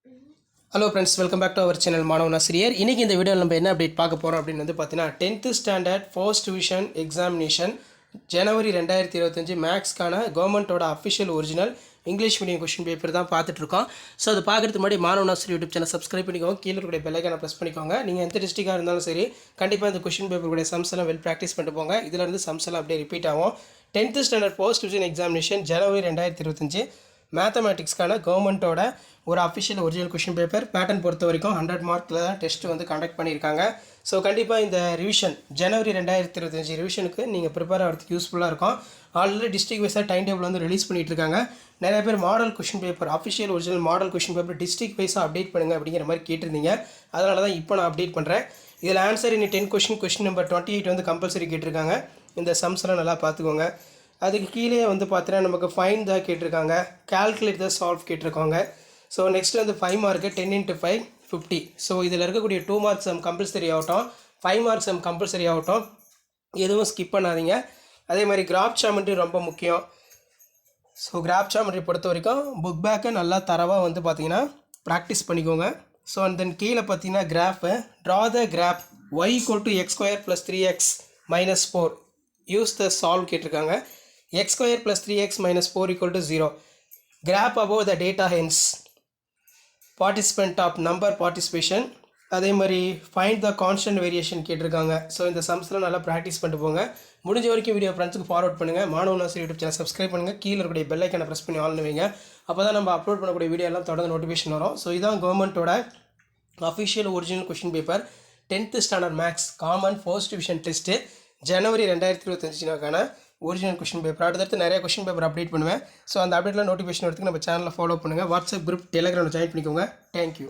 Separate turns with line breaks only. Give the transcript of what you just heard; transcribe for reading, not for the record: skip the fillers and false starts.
Hello friends, welcome back to our channel மாணவன் ஆசிரியர். இன்றைக்கி இந்த வீடியோவில் நம்ம என்ன அப்டேட் பார்க்க போகிறோம் அப்படின்னு வந்து பார்த்தீங்கன்னா 10th standard first division examination ஜனவரி 2025 மேக்ஸ்க்கான கவர்மெண்ட்டோட official original English medium question paper தான் பார்த்துட்ருக்கோம். ஸோ அது பார்க்குறதுக்கு முன்னாடி மாணவன் ஆசிரியர் யூடியூப் சேனல் சப்ஸ்கிரைப் பண்ணிக்கோங்க. கீழே இருக்கிற பெல்லைக்கான ப்ரெஸ் பண்ணிக்கோங்க. நீங்கள் எந்த டிஸ்ட்ரிக்டாக இருந்தாலும் சரி, கண்டிப்பாக இந்த கொஷின் பேப்பருடைய சம்ஸ் எல்லாம் வெல் ப்ராக்டிஸ் பண்ணிட்டு போங்க. இதிலேருந்து சம்ஸ் எல்லாம் அப்படியே ரிப்பீட் ஆகும். 10th standard first division examination ஜனவரி 2025 மேத்தமேட்டிக்ஸ்க்கான கவர்மெண்ட்டோட ஒரு official original question paper pattern பொறுத்த வரைக்கும் 100 மார்க்கில் தான் டெஸ்ட் வந்து கண்டக்ட் பண்ணியிருக்காங்க. ஸோ கண்டிப்பாக இந்த ரிவிஷன் ஜனவரி 2025 ரிவிஷனுக்கு நீங்கள் ப்ரிப்பேர் ஆகிறதுக்கு யூஸ்ஃபுல்லாக இருக்கும். ஆல்ரெடி டிஸ்ட்ரிக் வைஸாக டைம் டேபிள் வந்து ரிலீஸ் பண்ணிட்டு இருக்காங்க. நிறைய பேர் model question paper official original model question paper district வைஸாக அப்டேட் பண்ணுங்கள் அப்படிங்கிற மாதிரி கேட்டிருந்தீங்க. அதனால தான் இப்போ நான் அப்டேட் பண்ணுறேன். இதில் ஆன்சர் இன்னி 10 கொஷின் நம்பர் 28 வந்து கம்பல்சரி கேட்டிருக்காங்க. இந்த சம்ஸ் எல்லாம் நல்லா பார்த்துக்கோங்க. அதுக்கு கீழே வந்து பார்த்தீங்கன்னா நமக்கு ஃபைன் தான் கேட்டிருக்காங்க, கால்குலேட் த சால்வ் கேட்டிருக்காங்க. ஸோ நெக்ஸ்ட் வந்து 5 மார்க்கு 10 × 5 50. ஸோ இதில் இருக்கக்கூடிய 2 மார்க்ஸ் சம் கம்பல்சரி ஆகட்டும், 5 மார்க்ஸ் சம் கம்பல்சரி ஆகட்டும், எதுவும் ஸ்கிப் பண்ணாதீங்க. அதே மாதிரி கிராஃப் ஜாமெட்ரி ரொம்ப முக்கியம். ஸோ கிராஃப் ஜாமெட்ரி பொறுத்த வரைக்கும் புக் பேக்கை நல்லா தரவாக வந்து பார்த்தீங்கன்னா ப்ராக்டிஸ் பண்ணிக்கோங்க. ஸோ அண்ட் தென் கீழே பார்த்தீங்கன்னா graph draw the graph y = x² + 3x - 4 use the solve கேட்டிருக்காங்க. x² + 3x - 4 = 0. Graph above the data hence participant of number participation. அதே மாதிரி ஃபைண்ட் த கான்ஸ்டன்ட் வேரியேஷன் கேட்டிருக்காங்க. ஸோ இந்த சம்ஸ்லாம் நல்லா ப்ராக்டிஸ் பண்ணிட்டு போங்க. முடிஞ்ச வரைக்கும் வீடியோ ஃப்ரெண்ட்ஸுக்கு ஃபார்வர்ட் பண்ணுங்கள். மாணவன் ஆசிரியர் யூடியூப் சேனல் சப்ஸ்கிரைப் பண்ணுங்கள். கீழே இருக்கக்கூடிய பெல் ஐக்கானை ப்ரெஸ் பண்ணி ஆன் வைங்க. அப்போ தான் நம்ம அப்லோட் பண்ணக்கூடிய வீடியோ எல்லாம் தொடர்ந்து நோட்டிஃபிகேஷன் வரும். ஸோ இதான் கவர்மெண்ட்டோட official original question paper 10th standard maths common first division test ஜனவரி 2025க்கான ஒரிஜினல் கொஷின் பேப்பர். அடுத்தடுத்து நிறைய கொஷின் பேப்பர் அப்டேட் பண்ணுவேன். ஸோ அந்த அப்டேட்டில் நோட்டிஃபிகேஷன் எடுத்துக்கு நம்ம சேனலில் ஃபாலோ பண்ணுங்கள். வாட்ஸ்அப் குரூப், டெலிகிராமில் ஜாயின் பண்ணிக்கோங்க. தேங்க்யூ.